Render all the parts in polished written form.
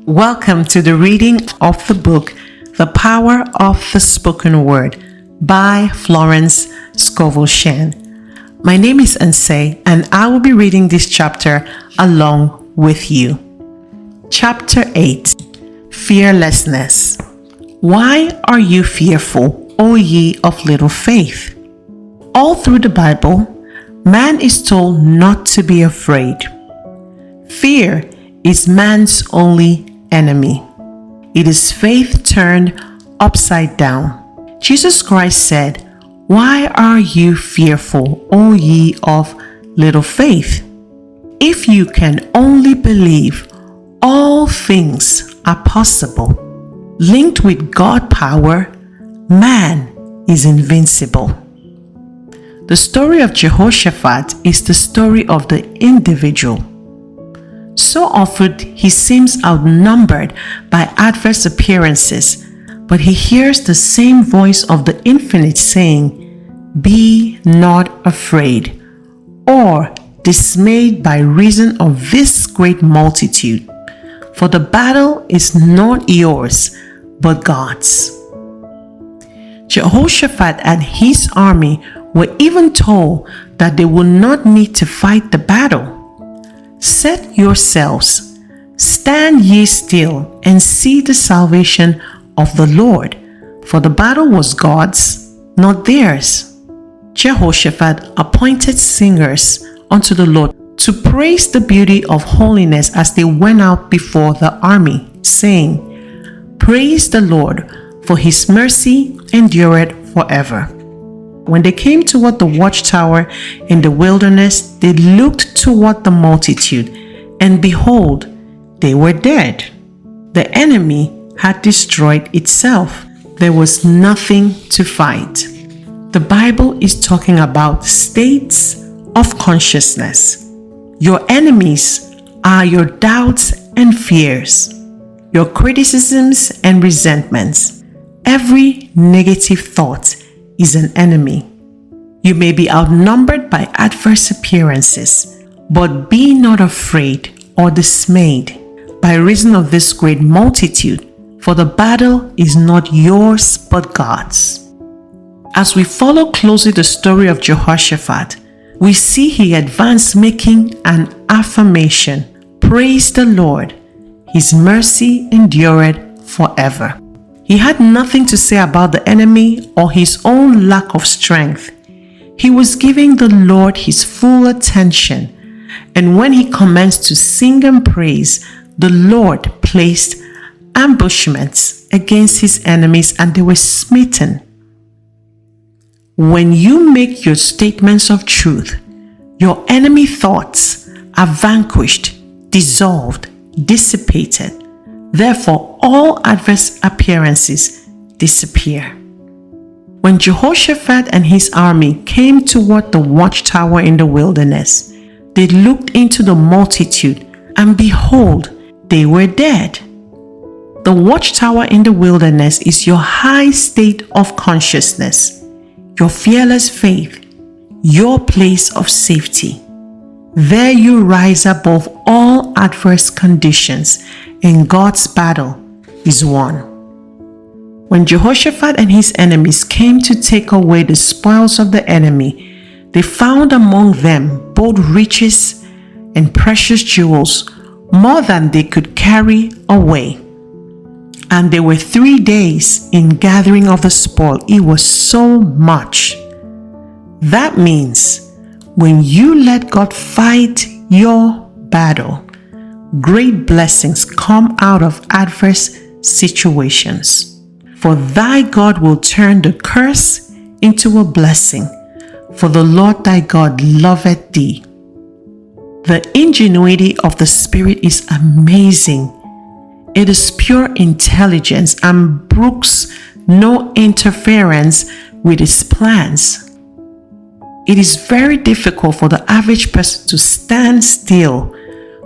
Welcome to the reading of the book, The Power of the Spoken Word by Florence Scovel Shinn. My name is Nse and I will be reading this chapter along with you. Chapter 8, Fearlessness. Why are you fearful, O ye of little faith? All through the Bible, man is told not to be afraid. Fear is man's only enemy. It is faith turned upside down. Jesus Christ said, "Why are you fearful, O ye of little faith?" If you can only believe, all things are possible. Linked with God power, man is invincible. The story of Jehoshaphat is the story of the individual. So often he seems outnumbered by adverse appearances, but he hears the same voice of the infinite saying, "Be not afraid," or dismayed by reason of this great multitude, for the battle is not yours, but God's. Jehoshaphat and his army were even told that they would not need to fight the battle. Set yourselves, stand ye still, and see the salvation of the Lord, for the battle was God's, not theirs. Jehoshaphat appointed singers unto the Lord to praise the beauty of holiness as they went out before the army, saying, "Praise the Lord, for his mercy endureth forever." When they came toward the watchtower in the wilderness, they looked toward the multitude, and behold, they were dead. The enemy had destroyed itself. There was nothing to fight. The Bible is talking about states of consciousness. Your enemies are your doubts and fears, your criticisms and resentments. Every negative thought is an enemy. You may be outnumbered by adverse appearances, but be not afraid or dismayed by reason of this great multitude, for the battle is not yours but God's. As we follow closely the story of Jehoshaphat, we see he advanced making an affirmation, "Praise the Lord, his mercy endureth forever." He had nothing to say about the enemy or his own lack of strength. He was giving the Lord his full attention, and when he commenced to sing and praise, the Lord placed ambushments against his enemies and they were smitten. When you make your statements of truth, your enemy thoughts are vanquished, dissolved, dissipated. Therefore, all adverse appearances disappear. When Jehoshaphat and his army came toward the watchtower in the wilderness, they looked into the multitude, and behold, they were dead. The watchtower in the wilderness is your high state of consciousness, your fearless faith, your place of safety. There you rise above all adverse conditions, and God's battle is won. When Jehoshaphat and his enemies came to take away the spoils of the enemy, they found among them both riches and precious jewels, more than they could carry away. And they were 3 days in gathering of the spoil. It was so much. That means when you let God fight your battle, great blessings come out of adverse situations. For thy God will turn the curse into a blessing, for the Lord thy God loveth thee. The ingenuity of the Spirit is amazing. It is pure intelligence and brooks no interference with his plans. It is very difficult for the average person to stand still,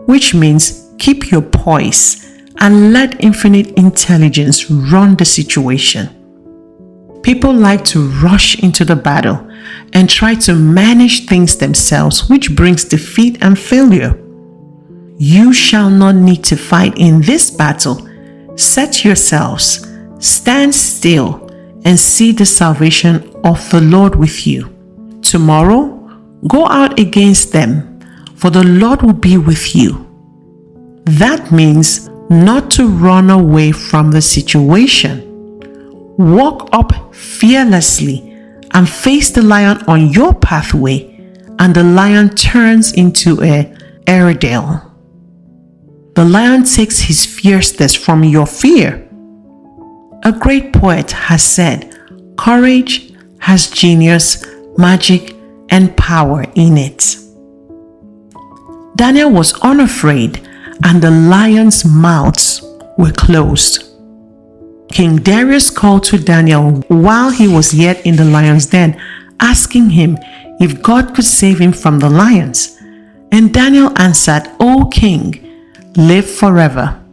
which means keep your poise and let infinite intelligence run the situation. People like to rush into the battle and try to manage things themselves, which brings defeat and failure. You shall not need to fight in this battle. Set yourselves, stand still, and see the salvation of the Lord with you. Tomorrow, go out against them, for the Lord will be with you. That means not to run away from the situation. Walk up fearlessly and face the lion on your pathway, and the lion turns into a Airedale. The lion takes his fierceness from your fear. A great poet has said, courage has genius, magic, and power in it. Daniel was unafraid, and the lions' mouths were closed. King Darius called to Daniel while he was yet in the lion's den, asking him if God could save him from the lions. And Daniel answered, O king, live forever.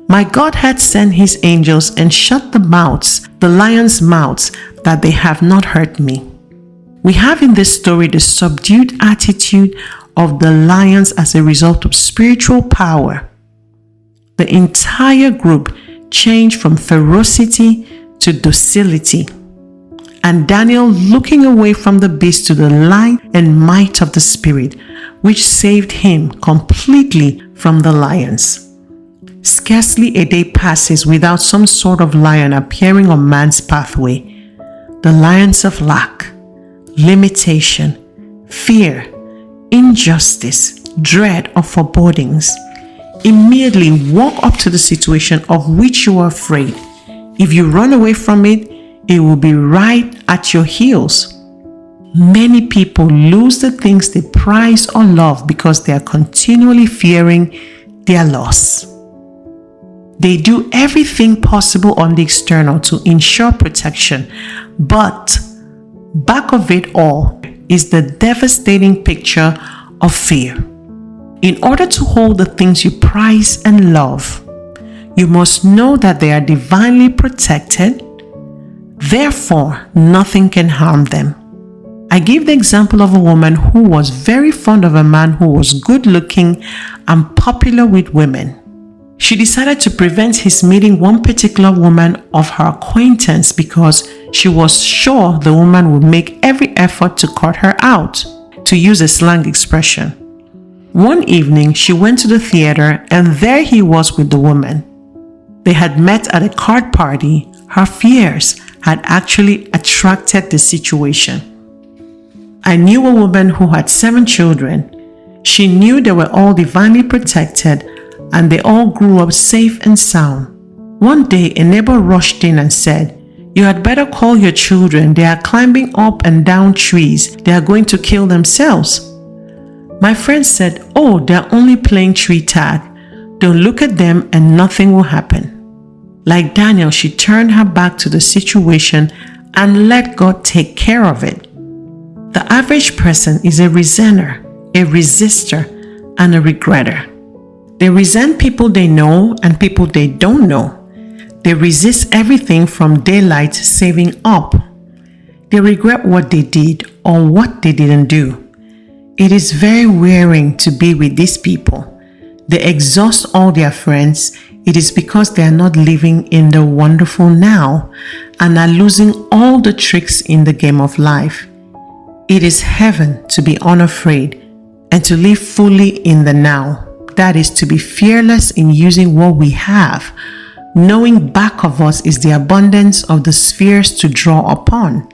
My God had sent his angels and shut the lions' mouths, that they have not hurt me. We have in this story the subdued attitude of the lions as a result of spiritual power. The entire group changed from ferocity to docility, and Daniel looking away from the beast to the light and might of the Spirit, which saved him completely from the lions. Scarcely a day passes without some sort of lion appearing on man's pathway. The lions of lack, limitation, fear, injustice, dread, or forebodings. Immediately walk up to the situation of which you are afraid. If you run away from it, it will be right at your heels. Many people lose the things they prize or love because they are continually fearing their loss. They do everything possible on the external to ensure protection, but back of it all is the devastating picture of fear. In order to hold the things you prize and love, you must know that they are divinely protected. Therefore, nothing can harm them. I give the example of a woman who was very fond of a man who was good looking and popular with women. She decided to prevent his meeting one particular woman of her acquaintance because she was sure the woman would make every effort to cut her out, to use a slang expression. One evening, she went to the theater, and there he was with the woman. They had met at a card party. Her fears had actually attracted the situation. I knew a woman who had 7 children. She knew they were all divinely protected, and they all grew up safe and sound. One day, a neighbor rushed in and said, "You had better call your children. They are climbing up and down trees. They are going to kill themselves." My friend said, "Oh, they're only playing tree tag. Don't look at them and nothing will happen." Like Daniel, she turned her back to the situation and let God take care of it. The average person is a resenter, a resistor, and a regretter. They resent people they know and people they don't know. They resist everything from daylight saving up. They regret what they did or what they didn't do. It is very wearing to be with these people. They exhaust all their friends. It is because they are not living in the wonderful now and are losing all the tricks in the game of life. It is heaven to be unafraid and to live fully in the now. That is to be fearless in using what we have, knowing back of us is the abundance of the spheres to draw upon.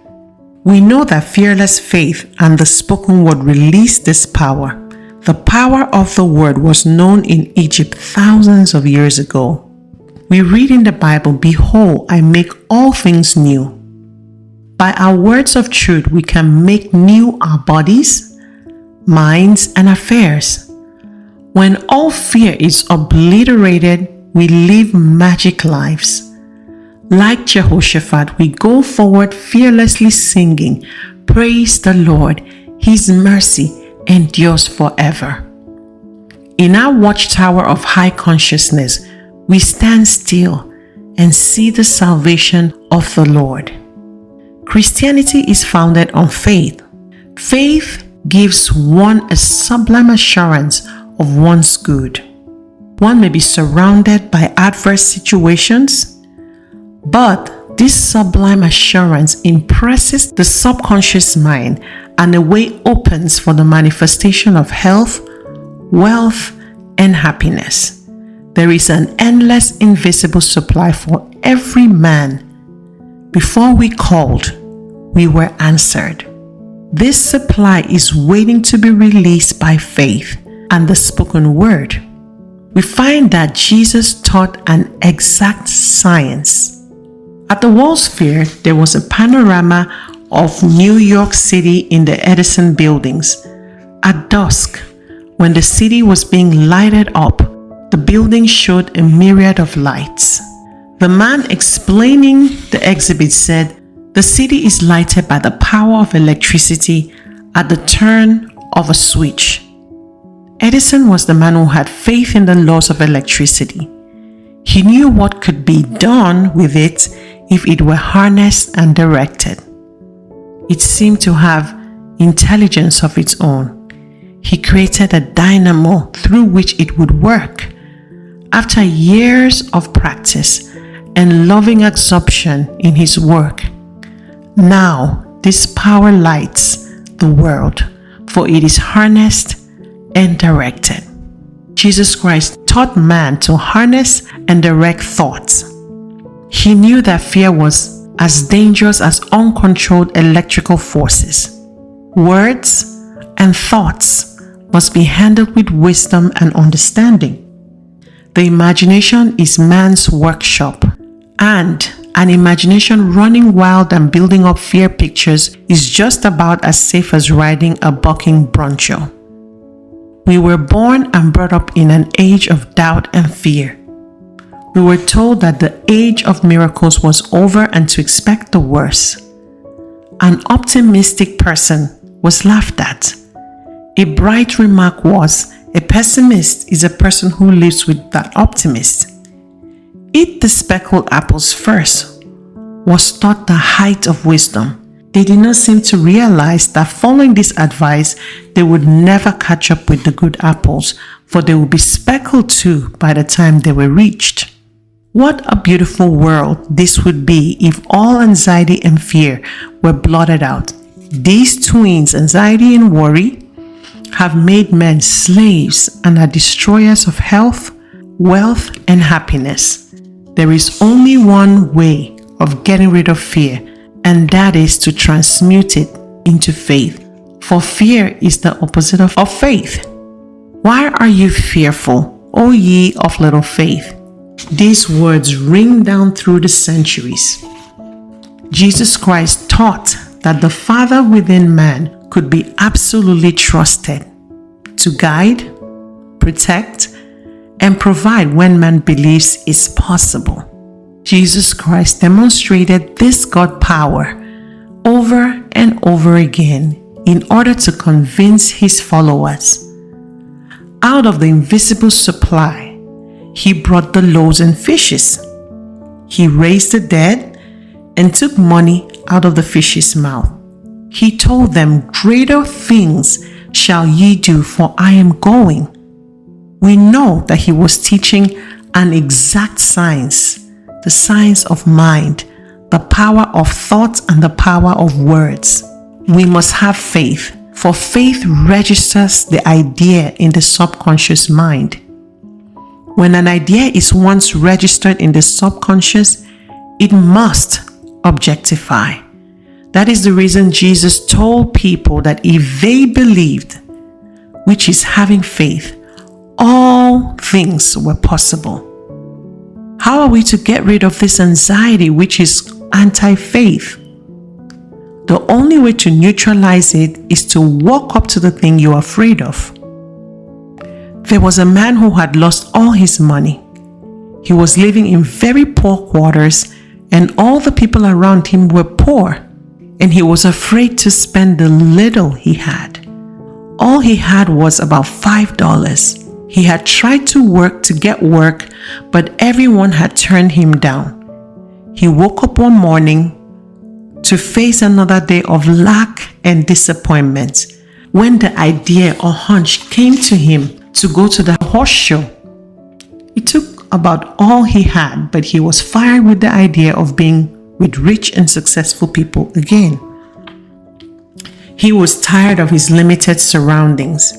We know that fearless faith and the spoken word release this power. The power of the word was known in Egypt thousands of years ago. We read in the Bible, "Behold, I make all things new." By our words of truth, we can make new our bodies, minds, and affairs. When all fear is obliterated, we live magic lives. Like Jehoshaphat, we go forward fearlessly singing, "Praise the Lord, His mercy endures forever." In our watchtower of high consciousness, we stand still and see the salvation of the Lord. Christianity is founded on faith. Faith gives one a sublime assurance of one's good. One may be surrounded by adverse situations, but this sublime assurance impresses the subconscious mind and a way opens for the manifestation of health, wealth, and happiness. There is an endless invisible supply for every man. Before we called, we were answered. This supply is waiting to be released by faith and the spoken word. We find that Jesus taught an exact science. At the World's Fair, there was a panorama of New York City in the Edison buildings. At dusk, when the city was being lighted up, the building showed a myriad of lights. The man explaining the exhibit said, "The city is lighted by the power of electricity at the turn of a switch." Edison was the man who had faith in the laws of electricity. He knew what could be done with it if it were harnessed and directed. It seemed to have intelligence of its own. He created a dynamo through which it would work. After years of practice and loving absorption in his work, now this power lights the world, for it is harnessed and directed. Jesus Christ taught man to harness and direct thoughts. He knew that fear was as dangerous as uncontrolled electrical forces. Words and thoughts must be handled with wisdom and understanding. The imagination is man's workshop, and an imagination running wild and building up fear pictures is just about as safe as riding a bucking broncho. We were born and brought up in an age of doubt and fear. We were told that the age of miracles was over and to expect the worst. An optimistic person was laughed at. A bright remark was, "A pessimist is a person who lives with that optimist." "Eat the speckled apples first" was thought the height of wisdom. They did not seem to realize that following this advice, they would never catch up with the good apples, for they would be speckled too by the time they were reached. What a beautiful world this would be if all anxiety and fear were blotted out. These twins, anxiety and worry, have made men slaves and are destroyers of health, wealth, and happiness. There is only one way of getting rid of fear, and that is to transmute it into faith. For fear is the opposite of faith. Why are you fearful, O ye of little faith? These words ring down through the centuries. Jesus Christ taught that the Father within man could be absolutely trusted to guide, protect, and provide when man believes it's possible. Jesus Christ demonstrated this God power over and over again in order to convince his followers. Out of the invisible supply, he brought the loaves and fishes. He raised the dead and took money out of the fish's mouth. He told them, "Greater things shall ye do, for I am going." We know that he was teaching an exact science, the science of mind, the power of thought and the power of words. We must have faith, for faith registers the idea in the subconscious mind. When an idea is once registered in the subconscious, it must objectify. That is the reason Jesus told people that if they believed, which is having faith, all things were possible. How are we to get rid of this anxiety, which is anti-faith? The only way to neutralize it is to walk up to the thing you're afraid of. There was a man who had lost all his money. He was living in very poor quarters, and all the people around him were poor, and he was afraid to spend the little he had. All he had was about $5. He had tried to work to get work, but everyone had turned him down. He woke up one morning to face another day of lack and disappointment when the idea or hunch came to him to go to the horse show. It took about all he had, but he was fired with the idea of being with rich and successful people again. He was tired of his limited surroundings.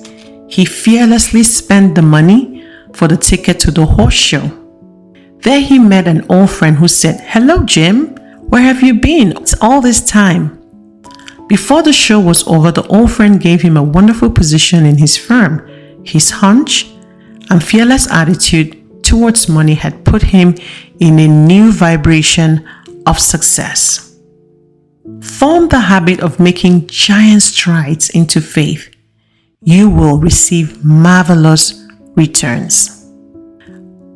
He fearlessly spent the money for the ticket to the horse show. There he met an old friend who said, "Hello, Jim. Where have you been all this time?" Before the show was over, the old friend gave him a wonderful position in his firm. His hunch and fearless attitude towards money had put him in a new vibration of success. Form the habit of making giant strides into faith. You will receive marvelous returns.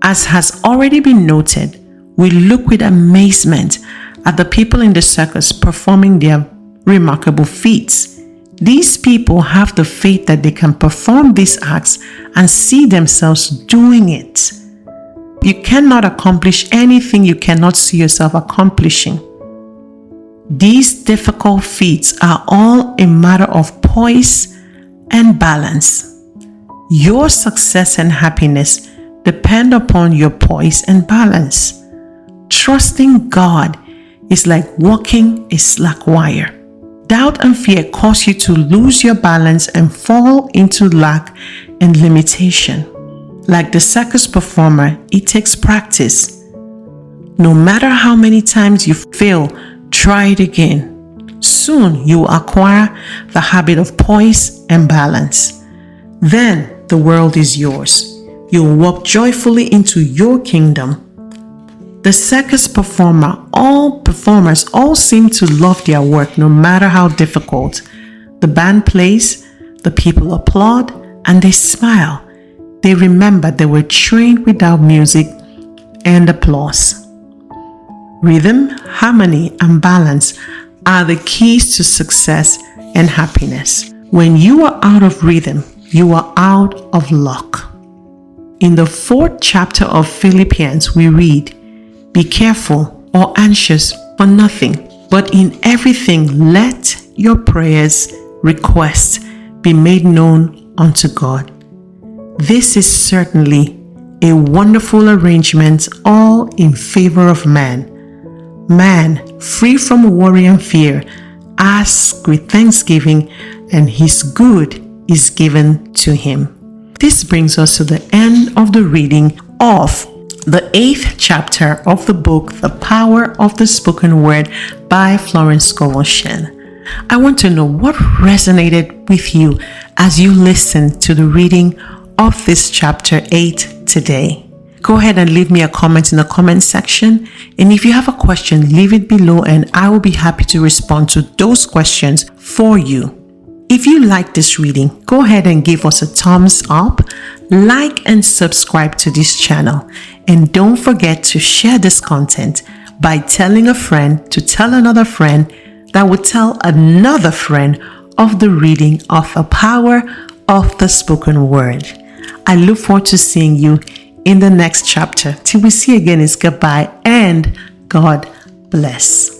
As has already been noted, we look with amazement at the people in the circus performing their remarkable feats. These people have the faith that they can perform these acts and see themselves doing it. You cannot accomplish anything you cannot see yourself accomplishing. These difficult feats are all a matter of poise and balance. Your success and happiness depend upon your poise and balance. Trusting God is like walking a slack wire. Doubt and fear cause you to lose your balance and fall into lack and limitation. Like the circus performer, it takes practice. No matter how many times you fail, try it again. Soon you will acquire the habit of poise and balance. Then the world is yours. You will walk joyfully into your kingdom. The circus performers all seem to love their work no matter how difficult. The band plays, the people applaud, and they smile. They remember they were trained without music and applause. Rhythm, harmony, and balance are the keys to success and happiness. When you are out of rhythm, you are out of luck. In the 4th chapter of Philippians, we read, "Be careful or anxious for nothing, but in everything let your prayers, requests be made known unto God." This is certainly a wonderful arrangement, all in favor of man. Man, free from worry and fear, asks with thanksgiving, and his good is given to him. This brings us to the end of the reading of the 8th chapter of the book, The Power of the Spoken Word by Florence Scovel Shinn. I want to know what resonated with you as you listened to the reading of this chapter 8 today. Go ahead and leave me a comment in the comment section. And if you have a question, leave it below and I will be happy to respond to those questions for you. If you like this reading, go ahead and give us a thumbs up, like and subscribe to this channel. And don't forget to share this content by telling a friend to tell another friend that would tell another friend of the reading of the power of the spoken word. I look forward to seeing you in the next chapter. Till we see again, it's goodbye and God bless.